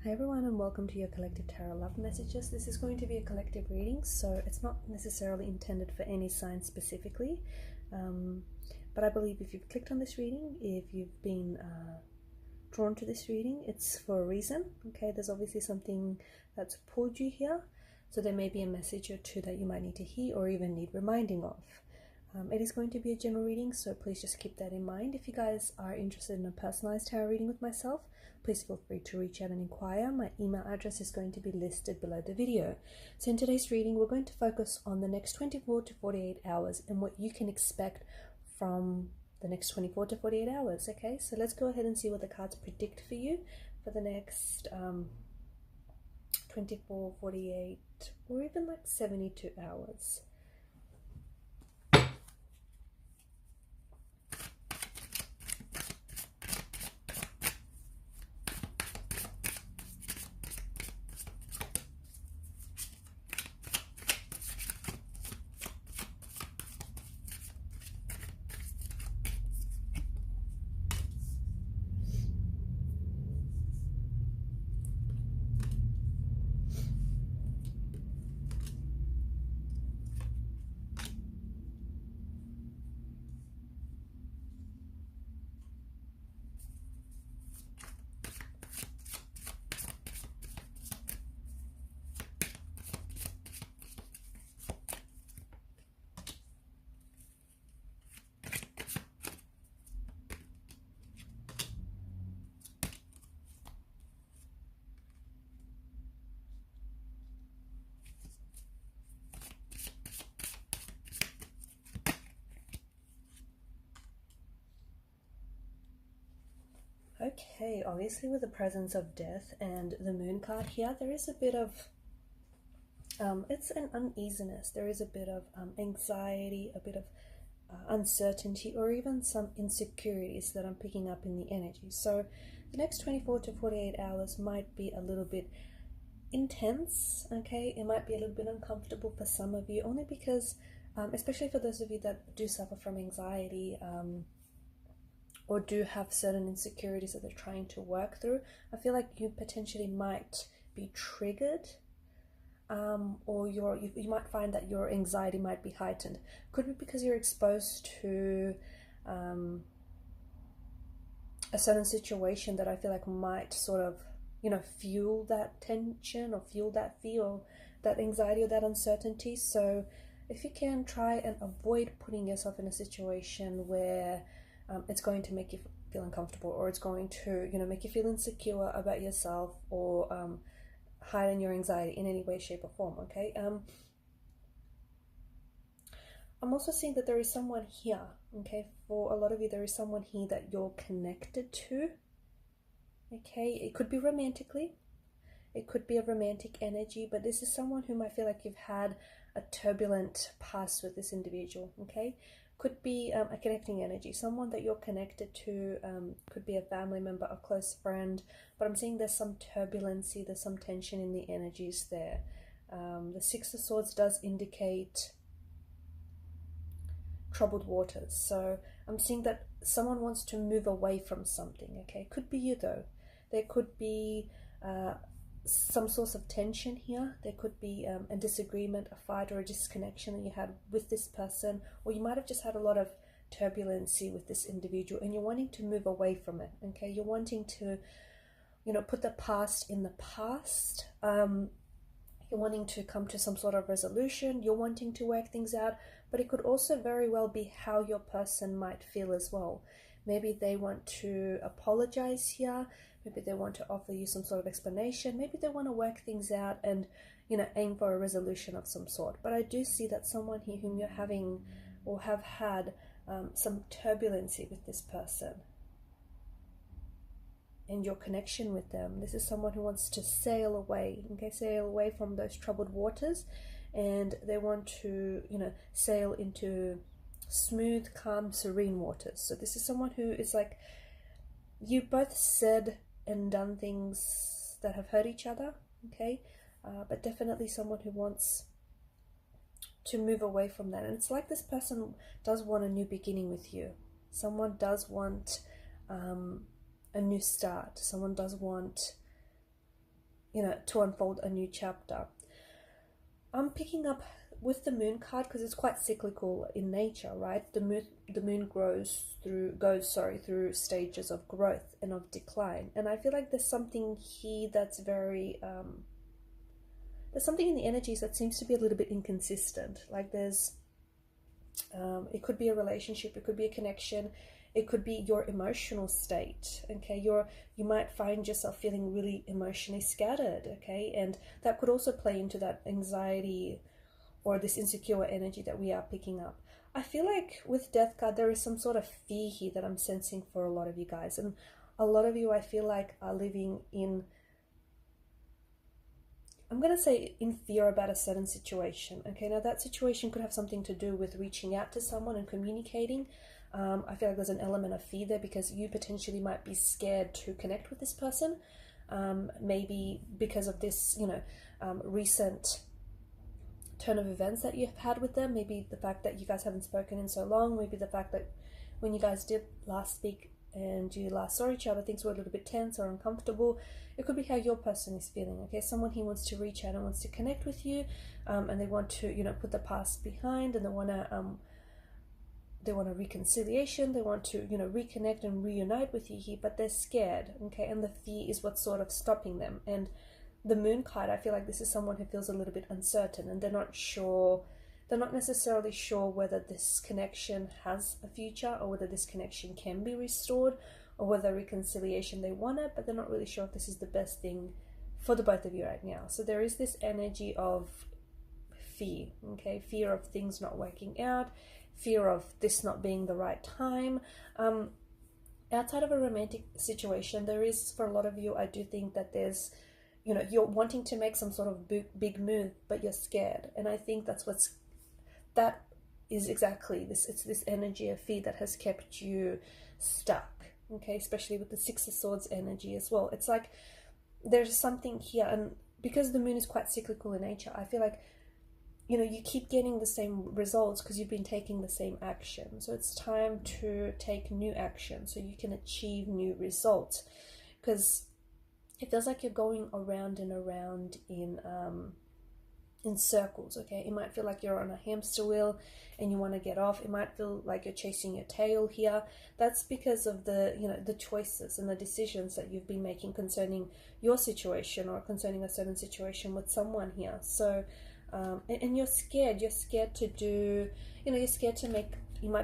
Hi everyone, and welcome to your collective tarot love messages. This is going to be a collective reading, so it's not necessarily intended for any sign specifically, but I believe if you've clicked on this reading, if you've been drawn to this reading, it's for a reason. Okay, there's obviously something that's pulled you here, so there may be a message or two that you might need to hear or even need reminding of. It is going to be a general reading, so please just keep that in mind. If you guys are interested in a personalized tarot reading with myself, please feel free to reach out and inquire. My email address is going to be listed below the video. So in today's reading, we're going to focus on the next 24 to 48 hours and what you can expect from the next 24 to 48 hours. Okay, so let's go ahead and see what the cards predict for you for the next 24, 48, or even like 72 hours. Okay, obviously with the presence of death and the moon card here, there is a bit of, it's an uneasiness. There is a bit of anxiety, a bit of uncertainty, or even some insecurities that I'm picking up in the energy. So the next 24 to 48 hours might be a little bit intense, okay? It might be a little bit uncomfortable for some of you, only because, especially for those of you that do suffer from anxiety, or do have certain insecurities that they're trying to work through, I feel like you potentially might be triggered, or you might find that your anxiety might be heightened. Could be because you're exposed to a certain situation that I feel like might sort of, fuel that tension or fuel that fear or that anxiety or that uncertainty. So if you can, try and avoid putting yourself in a situation where it's going to make you feel uncomfortable, or it's going to, make you feel insecure about yourself, or heighten your anxiety in any way, shape, or form. Okay. I'm also seeing that there is someone here. Okay, for a lot of you, there is someone here that you're connected to. Okay, it could be romantically. It could be a romantic energy, but this is someone whom I feel like you've had a turbulent past with this individual. Okay. Could be a connecting energy, someone that you're connected to, could be a family member, a close friend, but I'm seeing there's some turbulency, there's some tension in the energies there. The Six of Swords does indicate troubled waters, so I'm seeing that someone wants to move away from something. Okay, could be you though. There could be some source of tension here. There could be a disagreement, a fight, or a disconnection that you had with this person, or you might have just had a lot of turbulency with this individual and you're wanting to move away from it. Okay, you're wanting to, put the past in the past. You're wanting to come to some sort of resolution. You're wanting to work things out, but it could also very well be how your person might feel as well. Maybe they want to apologize here. Maybe they want to offer you some sort of explanation. Maybe they want to work things out and, aim for a resolution of some sort. But I do see that someone here whom you're having or have had some turbulency with this person and your connection with them. This is someone who wants to sail away, okay, sail away from those troubled waters, and they want to, sail into smooth, calm, serene waters. So this is someone who is like, you both said and done things that have hurt each other, okay, but definitely someone who wants to move away from that. And it's like this person does want a new beginning with you. Someone does want a new start. Someone does want to unfold a new chapter. I'm picking up with the moon card because it's quite cyclical in nature, right? The moon goes through stages of growth and of decline, and I feel like there's something here that's very there's something in the energies that seems to be a little bit inconsistent. Like there's it could be a relationship, it could be a connection, it could be your emotional state. Okay, you might find yourself feeling really emotionally scattered. Okay, and that could also play into that anxiety or this insecure energy that we are picking up. I feel like with Death card, there is some sort of fear here that I'm sensing for a lot of you guys. And a lot of you, I feel like, are living in, I'm going to say, in fear about a certain situation. Okay, now that situation could have something to do with reaching out to someone and communicating. I feel like there's an element of fear there because you potentially might be scared to connect with this person. Maybe because of this, recent turn of events that you've had with them, maybe the fact that you guys haven't spoken in so long, maybe the fact that when you guys did last speak and you last saw each other, things were a little bit tense or uncomfortable. It could be how your person is feeling. Okay, someone here wants to reach out and wants to connect with you, and they want to put the past behind, and they want a reconciliation, they want to reconnect and reunite with you here, but they're scared. Okay, and the fear is what's sort of stopping them. And the moon card, I feel like this is someone who feels a little bit uncertain, and they're not necessarily sure whether this connection has a future or whether this connection can be restored or whether reconciliation they want it, but they're not really sure if this is the best thing for the both of you right now. So there is this energy of fear, okay, fear of things not working out, fear of this not being the right time. Outside of a romantic situation, there is, for a lot of you, I do think that there's you're wanting to make some sort of big move, but you're scared. And I think that is exactly this. It's this energy of fear that has kept you stuck. Okay, especially with the Six of Swords energy as well. It's like there's something here, and because the moon is quite cyclical in nature, I feel like you keep getting the same results because you've been taking the same action. So it's time to take new action so you can achieve new results, because it feels like you're going around and around in circles. Okay, it might feel like you're on a hamster wheel and you want to get off. It might feel like you're chasing your tail here. That's because of the choices and the decisions that you've been making concerning your situation or concerning a certain situation with someone here. So and you're scared to do, you might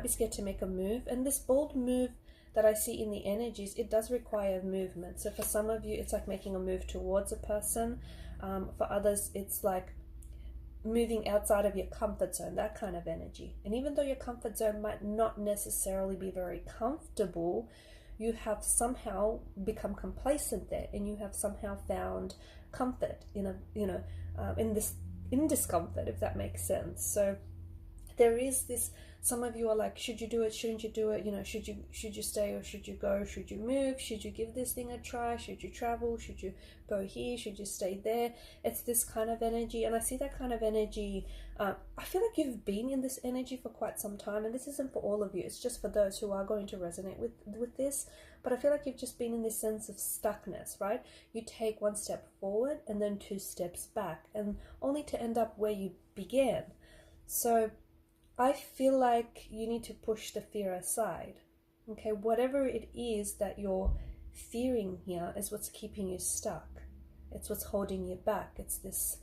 be scared to make a move. And this bold move that I see in the energies, it does require movement. So for some of you, it's like making a move towards a person. For others, it's like moving outside of your comfort zone, that kind of energy. And even though your comfort zone might not necessarily be very comfortable, you have somehow become complacent there, and you have somehow found comfort in discomfort, if that makes sense. So there is this, some of you are like, should you do it, shouldn't you do it, should you stay or should you go, should you move, should you give this thing a try, should you travel, should you go here, should you stay there? It's this kind of energy, and I see that kind of energy. I feel like you've been in this energy for quite some time, and this isn't for all of you, it's just for those who are going to resonate with this. But I feel like you've just been in this sense of stuckness, right? You take one step forward and then 2 steps back, and only to end up where you began. So I feel like you need to push the fear aside. Okay, whatever it is that you're fearing here is what's keeping you stuck. It's what's holding you back. It's this,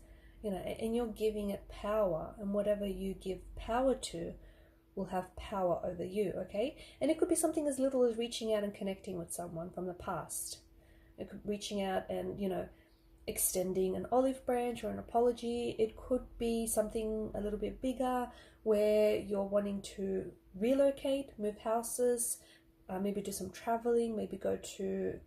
and you're giving it power, and whatever you give power to will have power over you, okay? And it could be something as little as reaching out and connecting with someone from the past. It could be reaching out and, extending an olive branch or an apology. It could be something a little bit bigger where you're wanting to relocate, move houses, maybe do some traveling, maybe go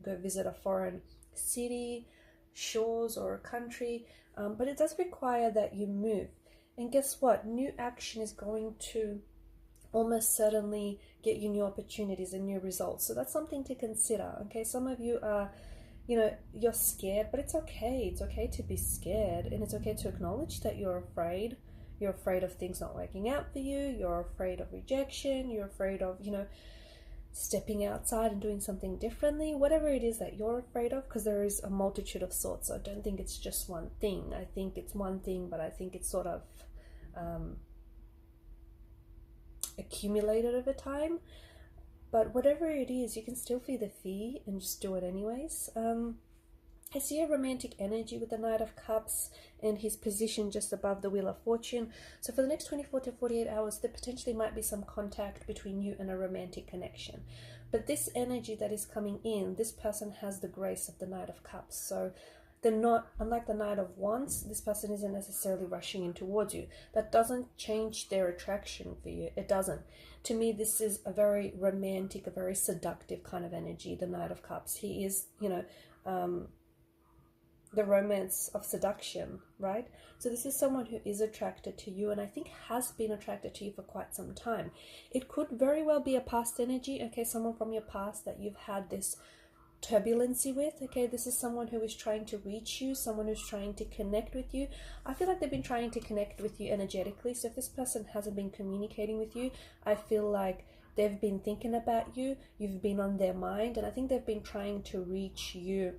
visit a foreign city, shores, or a country. But it does require that you move. And guess what? New action is going to almost certainly get you new opportunities and new results. So that's something to consider. Okay, some of you are, you're scared, but it's okay. It's okay to be scared, and it's okay to acknowledge that you're afraid. You're afraid of things not working out for you. You're afraid of rejection. You're afraid of, stepping outside and doing something differently, whatever it is that you're afraid of, because there is a multitude of sorts. So I don't think it's just one thing. I think it's one thing, but I think it's sort of accumulated over time. But whatever it is, you can still feel the fear and just do it anyways. I see a romantic energy with the Knight of Cups and his position just above the Wheel of Fortune. So for the next 24 to 48 hours, there potentially might be some contact between you and a romantic connection. But this energy that is coming in, this person has the grace of the Knight of Cups. So they're not, unlike the Knight of Wands, this person isn't necessarily rushing in towards you. That doesn't change their attraction for you. It doesn't. To me, this is a very romantic, a very seductive kind of energy, the Knight of Cups. He is, you know, the romance of seduction, right? So this is someone who is attracted to you, and I think has been attracted to you for quite some time. It could very well be a past energy, okay, someone from your past that you've had this turbulency with, okay? This is someone who is trying to reach you, someone who's trying to connect with you. I feel like they've been trying to connect with you energetically. So if this person hasn't been communicating with you, I feel like they've been thinking about you, you've been on their mind, and I think they've been trying to reach you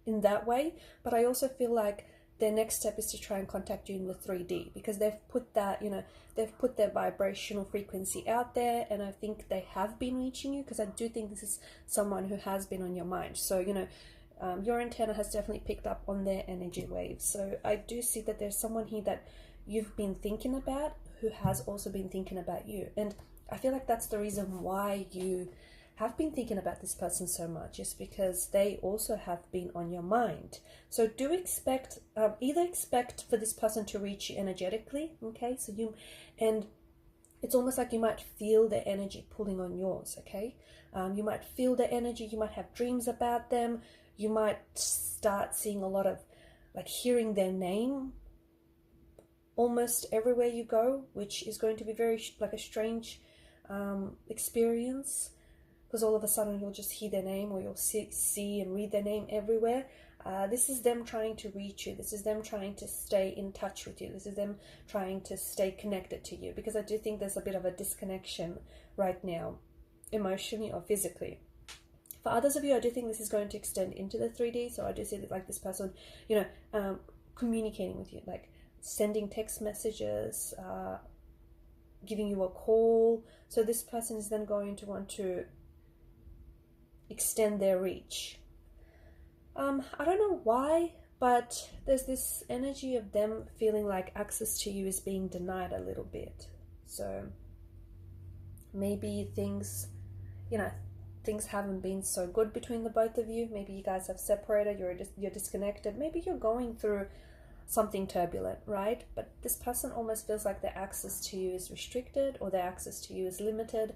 in that way. But I also feel like their next step is to try and contact you in the 3D, because they've put that, you know, they've put their vibrational frequency out there, and I think they have been reaching you, because I do think this is someone who has been on your mind. So, you know, your antenna has definitely picked up on their energy waves. So I do see that there's someone here that you've been thinking about who has also been thinking about you. And I feel like that's the reason why you have been thinking about this person so much, is because they also have been on your mind. So do expect, either expect for this person to reach you energetically, okay? So you, and it's almost like you might feel their energy pulling on yours, okay? You might feel their energy, you might have dreams about them, you might start seeing a lot of, like, hearing their name almost everywhere you go, which is going to be very, like, a strange experience, because all of a sudden you'll just hear their name, or you'll see and read their name everywhere. This is them trying to reach you. This is them trying to stay in touch with you. This is them trying to stay connected to you, because I do think there's a bit of a disconnection right now, emotionally or physically. For others of you, I do think this is going to extend into the 3D. So I do see that, like, this person, you know, communicating with you, like sending text messages, giving you a call. So this person is then going to want to extend their reach. I don't know why, but there's this energy of them feeling like access to you is being denied a little bit. So maybe things, you know, things haven't been so good between the both of you. Maybe you guys have separated, you're disconnected. Maybe you're going through something turbulent, right? But this person almost feels like their access to you is restricted, or their access to you is limited.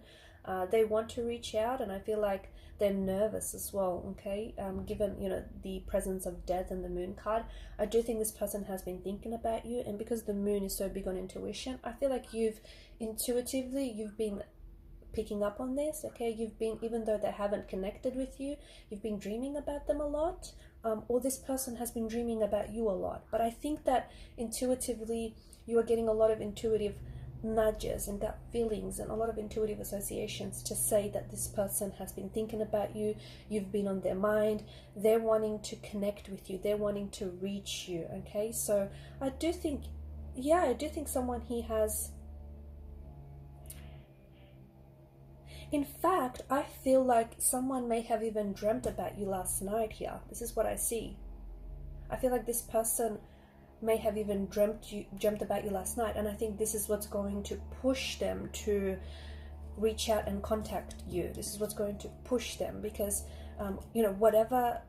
They want to reach out, and I feel like they're nervous as well, okay? Given, you know, the presence of death and the moon card, I do think this person has been thinking about you, and because the moon is so big on intuition, I feel like you've been picking up on this, okay? You've been, even though they haven't connected with you, you've been dreaming about them a lot, or this person has been dreaming about you a lot. But I think that intuitively you are getting a lot of intuitive nudges and gut feelings and a lot of intuitive associations to say that this person has been thinking about you, you've been on their mind, they're wanting to connect with you, they're wanting to reach you, okay? So I do think, yeah, I do think someone here has, in fact, I feel like someone may have even dreamt about you last night here. This is what I see. I feel like this person may have even dreamt about you last night, and I think this is what's going to push them to reach out and contact you. This is what's going to push them, because you know, whatever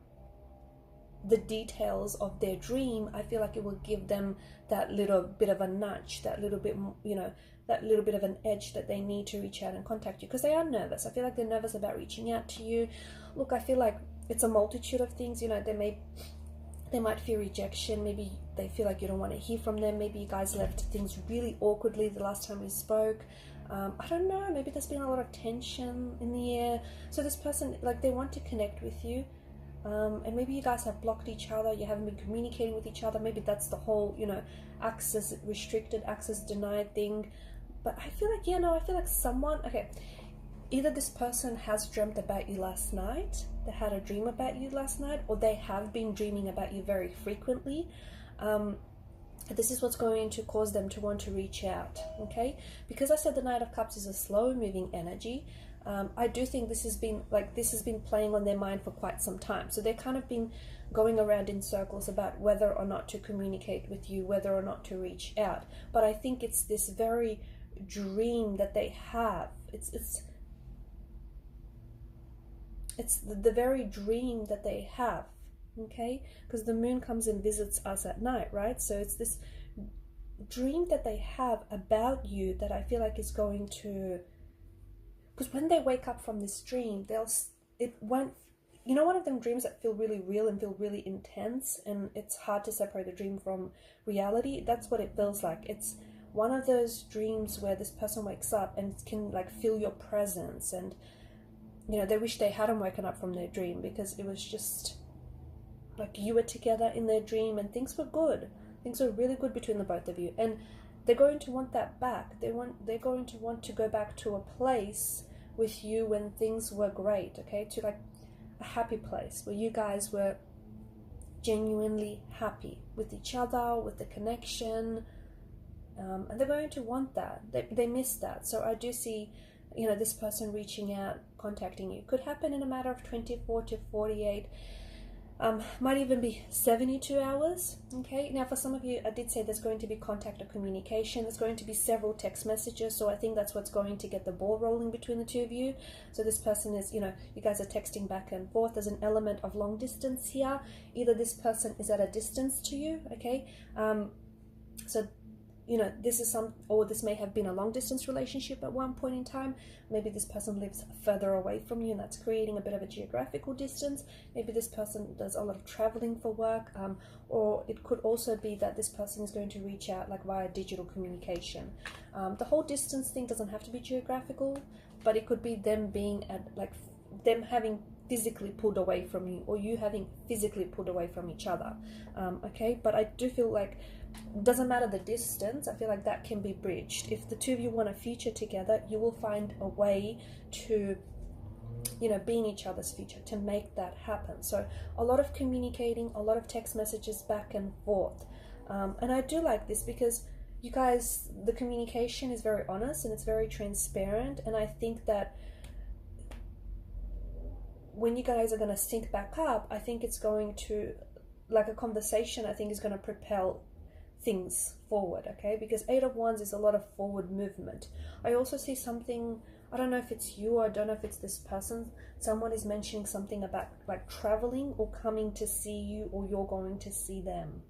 the details of their dream, I feel like it will give them that little bit of a nudge, that little bit, you know, that little bit of an edge that they need to reach out and contact you, because they are nervous. I feel like they're nervous about reaching out to you. Look, I feel like it's a multitude of things. You know, they might fear rejection. Maybe they feel like you don't want to hear from them. Maybe you guys left things really awkwardly the last time we spoke. I don't know. Maybe there's been a lot of tension in the air. So this person, like, they want to connect with you. And maybe you guys have blocked each other. You haven't been communicating with each other. Maybe that's the whole, you know, access restricted, access denied thing. But I feel like, yeah, no, I feel like someone, okay, either this person has dreamt about you last night, they had a dream about you last night, or they have been dreaming about you very frequently. This is what's going to cause them to want to reach out, okay? Because I said the Knight of Cups is a slow moving energy, I do think this has been playing on their mind for quite some time. So they're kind of been going around in circles about whether or not to communicate with you, whether or not to reach out. But I think it's this very dream that they have. It's the very dream that they have, okay? Because the moon comes and visits us at night, right? So it's this dream that they have about you that I feel like is going to, because when they wake up from this dream, one of them dreams that feel really real and feel really intense, and it's hard to separate the dream from reality. That's what it feels like. It's one of those dreams where this person wakes up and can like feel your presence, and they wish they hadn't woken up from their dream, because it was just like you were together in their dream and things were good. Things were really good between the both of you, and they're going to want that back. They're going to want to go back to a place with you when things were great, okay? To like a happy place where you guys were genuinely happy with each other, with the connection, and they're going to want that. They miss that. So I do see this person reaching out, contacting you. Could happen in a matter of 24 to 48, might even be 72 hours, okay? Now, for some of you, I did say there's going to be contact or communication. There's going to be several text messages, so I think that's what's going to get the ball rolling between the two of you. So this person is, you guys are texting back and forth. There's an element of long distance here. Either this person is at a distance to you, okay? So this may have been a long distance relationship at one point in time. Maybe this person lives further away from you, and that's creating a bit of a geographical distance. Maybe this person does a lot of traveling for work, or it could also be that this person is going to reach out like via digital communication. The whole distance thing doesn't have to be geographical, but it could be them being at them having physically pulled away from you, or you having physically pulled away from each other, okay? But I do feel like doesn't matter the distance. I feel like that can be bridged. If the two of you want a future together, you will find a way to be in each other's future, to make that happen. So a lot of communicating, a lot of text messages back and forth, and I do like this because you guys, the communication is very honest and it's very transparent, and I think that when you guys are going to sync back up, I think it's going to, like a conversation, I think is going to propel things forward, okay? Because 8 of Wands is a lot of forward movement. I also see something, I don't know if it's you, or I don't know if it's this person, someone is mentioning something about like traveling or coming to see you, or you're going to see them,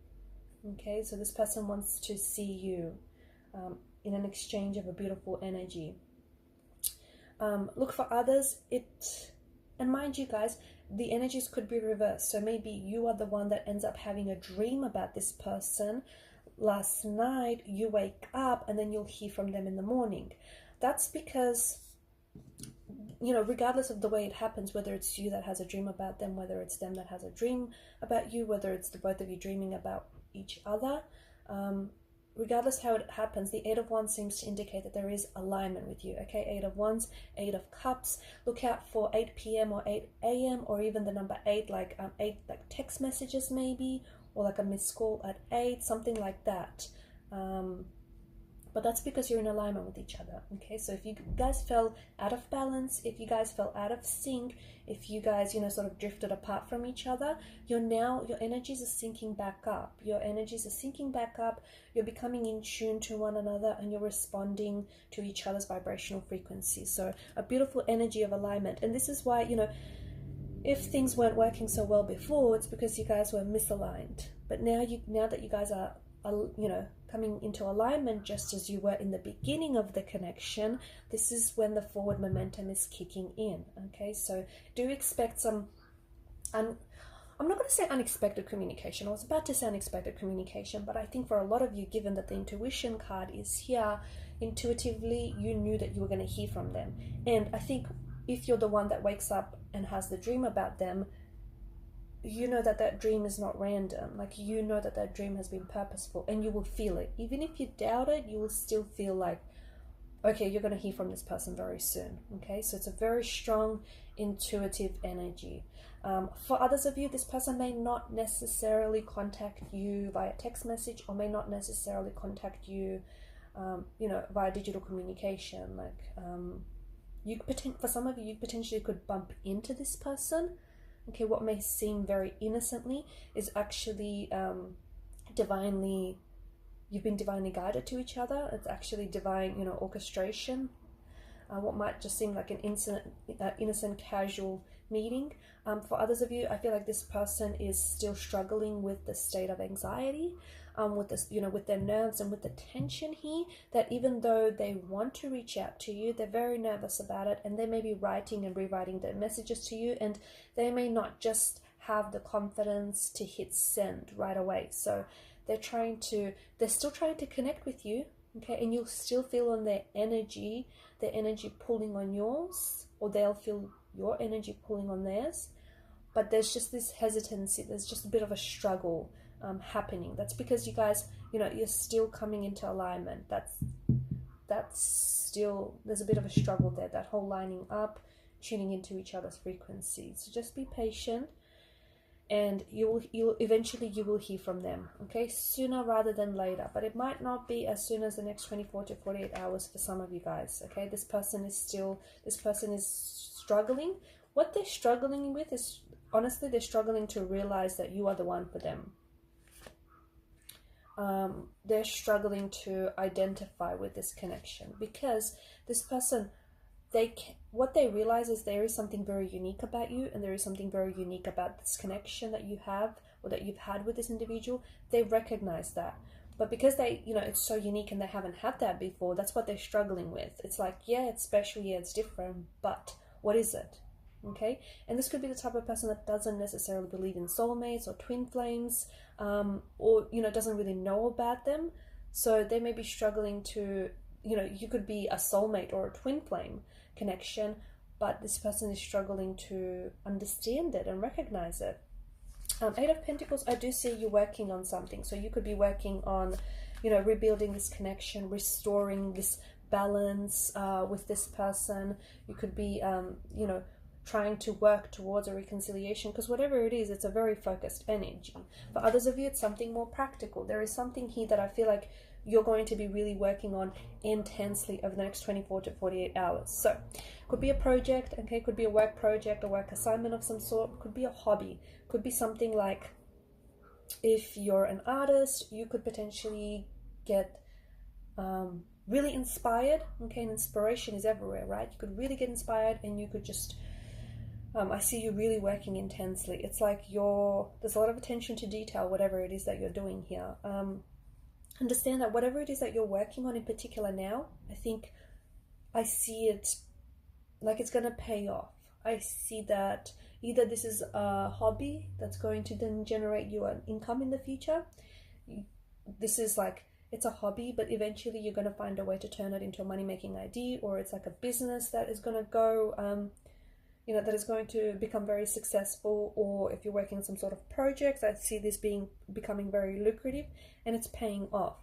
okay? So this person wants to see you in an exchange of a beautiful energy. Look, for others, and mind you guys, the energies could be reversed. So maybe you are the one that ends up having a dream about this person last night, you wake up, and then you'll hear from them in the morning. That's because, regardless of the way it happens, whether it's you that has a dream about them, whether it's them that has a dream about you, whether it's the both of you dreaming about each other, regardless how it happens, the 8 of Wands seems to indicate that there is alignment with you, okay? 8 of Wands, 8 of Cups. Look out for 8 p.m. or 8 a.m. or even the number 8, like 8 like text messages maybe, or like a missed call at 8, something like that. But that's because you're in alignment with each other, okay? So if you guys fell out of balance, if you guys fell out of sync, if you guys, sort of drifted apart from each other, your energies are syncing back up. Your energies are syncing back up. You're becoming in tune to one another, and you're responding to each other's vibrational frequency. So a beautiful energy of alignment. And this is why, if things weren't working so well before, it's because you guys were misaligned. But now that you guys are, coming into alignment just as you were in the beginning of the connection, this is when the forward momentum is kicking in, okay? So do expect some, I'm not going to say unexpected communication. I was about to say unexpected communication, but I think for a lot of you, given that the intuition card is here, intuitively you knew that you were going to hear from them. And I think if you're the one that wakes up and has the dream about them, you know that dream is not random. Like, you know that dream has been purposeful, and you will feel it. Even if you doubt it, you will still feel like, okay, you're going to hear from this person very soon. Okay, so it's a very strong intuitive energy. For others of you, this person may not necessarily contact you via text message, or may not necessarily contact you, via digital communication. For some of you, you potentially could bump into this person. Okay, what may seem very innocently is actually you've been divinely guided to each other. It's actually divine, orchestration. What might just seem like an innocent casual meeting. For others of you, I feel like this person is still struggling with the state of anxiety, with this, with their nerves and with the tension here, that even though they want to reach out to you, they're very nervous about it, and they may be writing and rewriting their messages to you, and they may not just have the confidence to hit send right away. So they're still trying to connect with you, okay, and you'll still feel on their energy pulling on yours, or they'll feel your energy pulling on theirs. But there's just this hesitancy, there's just a bit of a struggle happening. That's because you guys, you're still coming into alignment. That's still, there's a bit of a struggle there, that whole lining up, tuning into each other's frequencies. So just be patient, and you'll eventually hear from them, okay, sooner rather than later. But it might not be as soon as the next 24 to 48 hours for some of you guys, okay. This person is struggling. What they're struggling with is, honestly, they're struggling to realize that you are the one for them. They're struggling to identify with this connection, because this person, what they realize is there is something very unique about you, and there is something very unique about this connection that you have, or that you've had with this individual. They recognize that, but because they, it's so unique and they haven't had that before, that's what they're struggling with. It's like, yeah, it's special, yeah, it's different, but what is it? Okay, and this could be the type of person that doesn't necessarily believe in soulmates or twin flames, or doesn't really know about them. So they may be struggling to, you could be a soulmate or a twin flame connection, but this person is struggling to understand it and recognize it. Eight of Pentacles, I do see you working on something. So you could be working on, rebuilding this connection, restoring this balance with this person. You could be, trying to work towards a reconciliation, because whatever it is, it's a very focused energy. For others of you, it's something more practical. There is something here that I feel like you're going to be really working on intensely over the next 24 to 48 hours. So could be a project, okay, could be a work project, a work assignment of some sort, could be a hobby, could be something like, if you're an artist, you could potentially get really inspired, okay, and inspiration is everywhere, right? You could really get inspired, and you could just I see you really working intensely. It's like there's a lot of attention to detail, whatever it is that you're doing here. Understand that whatever it is that you're working on in particular now, I see it like it's going to pay off. I see that either this is a hobby that's going to then generate you an income in the future. This is like, it's a hobby, but eventually you're going to find a way to turn it into a money-making idea, or it's like a business that is going to go... that is going to become very successful. Or if you're working on some sort of project, I see this becoming very lucrative, and it's paying off.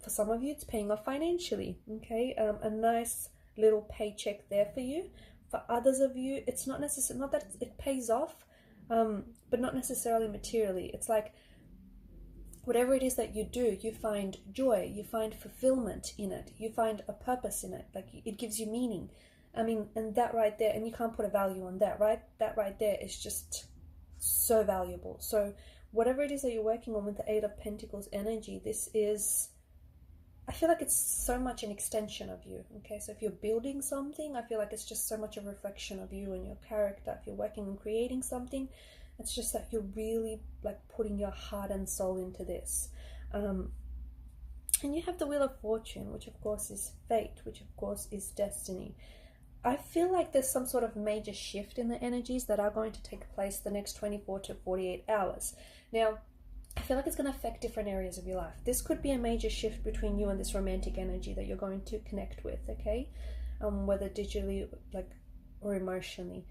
For some of you, it's paying off financially, okay? A nice little paycheck there for you. For others of you, it's not that it pays off, but not necessarily materially. It's like, whatever it is that you do, you find joy, you find fulfillment in it, you find a purpose in it, like it gives you meaning. And that right there, and you can't put a value on that, right? That right there is just so valuable. So whatever it is that you're working on with the Eight of Pentacles energy, I feel like it's so much an extension of you, okay? So if you're building something, I feel like it's just so much a reflection of you and your character. If you're working on creating something, it's just that you're really like putting your heart and soul into this. And you have the Wheel of Fortune, which of course is fate, which of course is destiny. I feel like there's some sort of major shift in the energies that are going to take place the next 24 to 48 hours. Now, I feel like it's going to affect different areas of your life. This could be a major shift between you and this romantic energy that you're going to connect with, okay? Whether digitally or emotionally.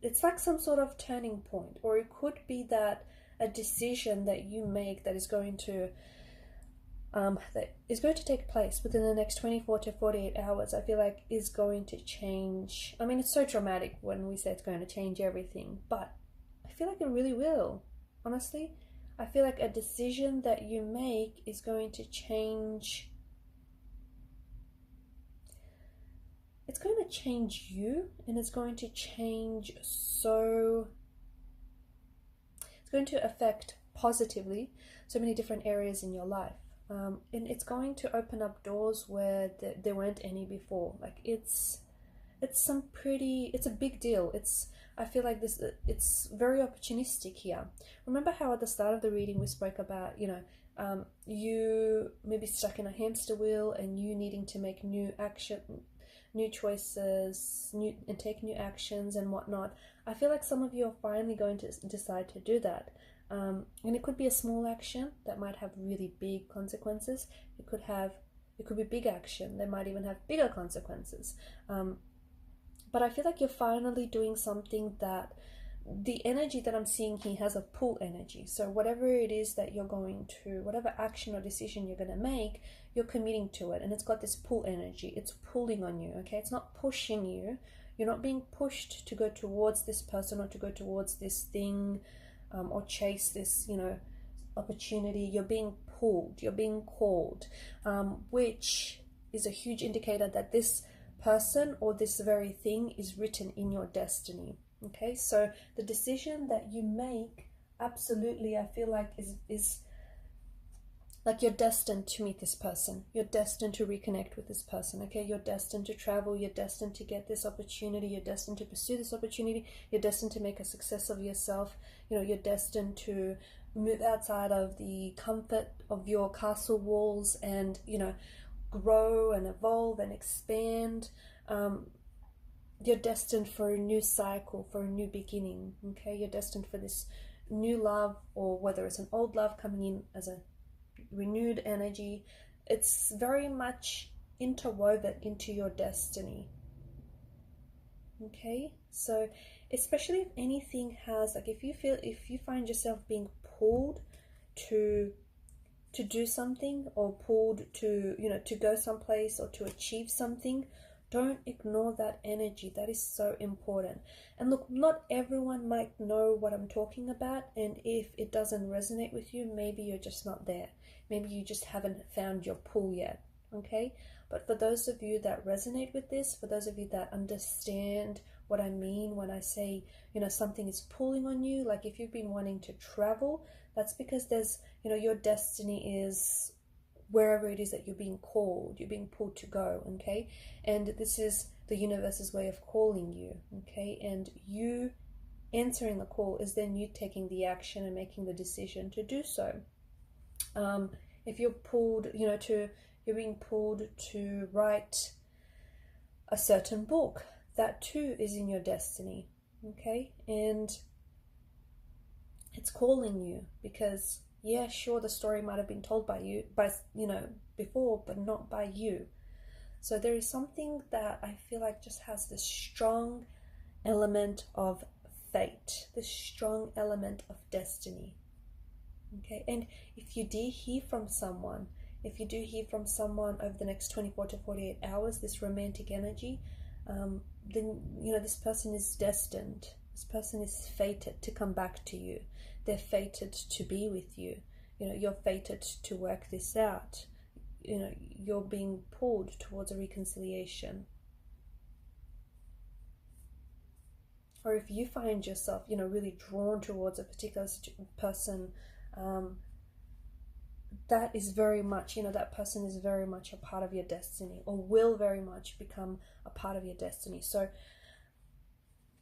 It's like some sort of turning point, or it could be that a decision that you make that is going to that is going to take place within the next 24 to 48 hours, I feel like is going to change. I mean, it's so dramatic when we say it's going to change everything, but I feel like it really will. Honestly, I feel like a decision that you make is going to change. It's going to change you, and it's going to change so. It's going to affect positively so many different areas in your life. And it's going to open up doors where there weren't any before. Like it's a big deal. I feel like it's very opportunistic here. Remember how at the start of the reading we spoke about, you maybe stuck in a hamster wheel and you needing to make new choices, and take new actions and whatnot. I feel like some of you are finally going to decide to do that. And it could be a small action that might have really big consequences. It could be big action that might even have bigger consequences. But I feel like you're finally doing something that the energy that I'm seeing here has a pull energy. So whatever it is that whatever action or decision you're going to make, you're committing to it. And it's got this pull energy. It's pulling on you, okay? It's not pushing you. You're not being pushed to go towards this person or to go towards this thing, or chase this, opportunity. You're being pulled, you're being called, which is a huge indicator that this person or this very thing is written in your destiny. Okay, so the decision that you make, absolutely, I feel like is like you're destined to meet this person. You're destined to reconnect with this person, okay? You're destined to travel. You're destined to get this opportunity. You're destined to pursue this opportunity. You're destined to make a success of yourself. You're destined to move outside of the comfort of your castle walls and, grow and evolve and expand. You're destined for a new cycle, for a new beginning, okay? You're destined for this new love, or whether it's an old love coming in as a renewed energy. It's very much interwoven into your destiny, okay? So especially if anything has, like, if you find yourself being pulled to do something, or pulled to to go someplace or to achieve something, don't ignore that energy. That is so important. And look, not everyone might know what I'm talking about, and if it doesn't resonate with you, maybe you're just not there. Maybe you just haven't found your pull yet, okay? But for those of you that resonate with this, for those of you that understand what I mean when I say, something is pulling on you, like if you've been wanting to travel, that's because there's, your destiny is wherever it is that you're being called, you're being pulled to go, okay? And this is the universe's way of calling you, okay? And you answering the call is then you taking the action and making the decision to do so. If you're pulled, you're being pulled to write a certain book, that too is in your destiny, okay? And it's calling you because, yeah, sure, the story might have been told by before, but not by you. So there is something that I feel like just has this strong element of fate, this strong element of destiny. Okay, and if you do hear from someone over the next 24 to 48 hours, this romantic energy, then, this person is destined. This person is fated to come back to you. They're fated to be with you. You're fated to work this out. You're being pulled towards a reconciliation. Or if you find yourself, really drawn towards a particular person, that is very much, that person is very much a part of your destiny, or will very much become a part of your destiny. So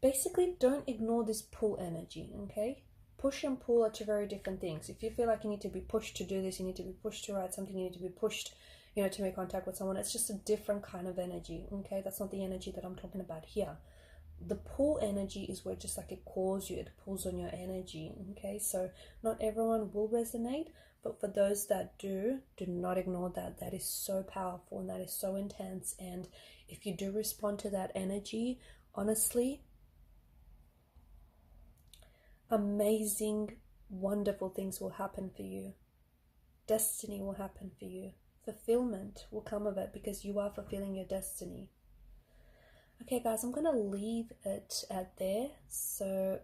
basically, don't ignore this pull energy, okay? Push and pull are two very different things. If you feel like you need to be pushed to do this, you need to be pushed to write something, you need to be pushed, to make contact with someone, it's just a different kind of energy, okay? That's not the energy that I'm talking about here. The pull energy is where just like it calls you, it pulls on your energy, okay? So not everyone will resonate, but for those that do not ignore that. That is so powerful and that is so intense. And if you do respond to that energy, honestly, amazing, wonderful things will happen for you. destiny will happen for you. Fulfillment will come of it because you are fulfilling your destiny. Okay guys, I'm going to leave it at there. So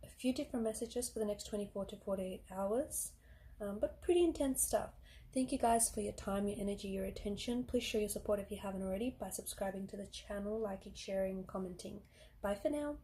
a few different messages for the next 24 to 48 hours, but pretty intense stuff. Thank you guys for your time, your energy, your attention. Please show your support if you haven't already by subscribing to the channel, liking, sharing, commenting. Bye for now.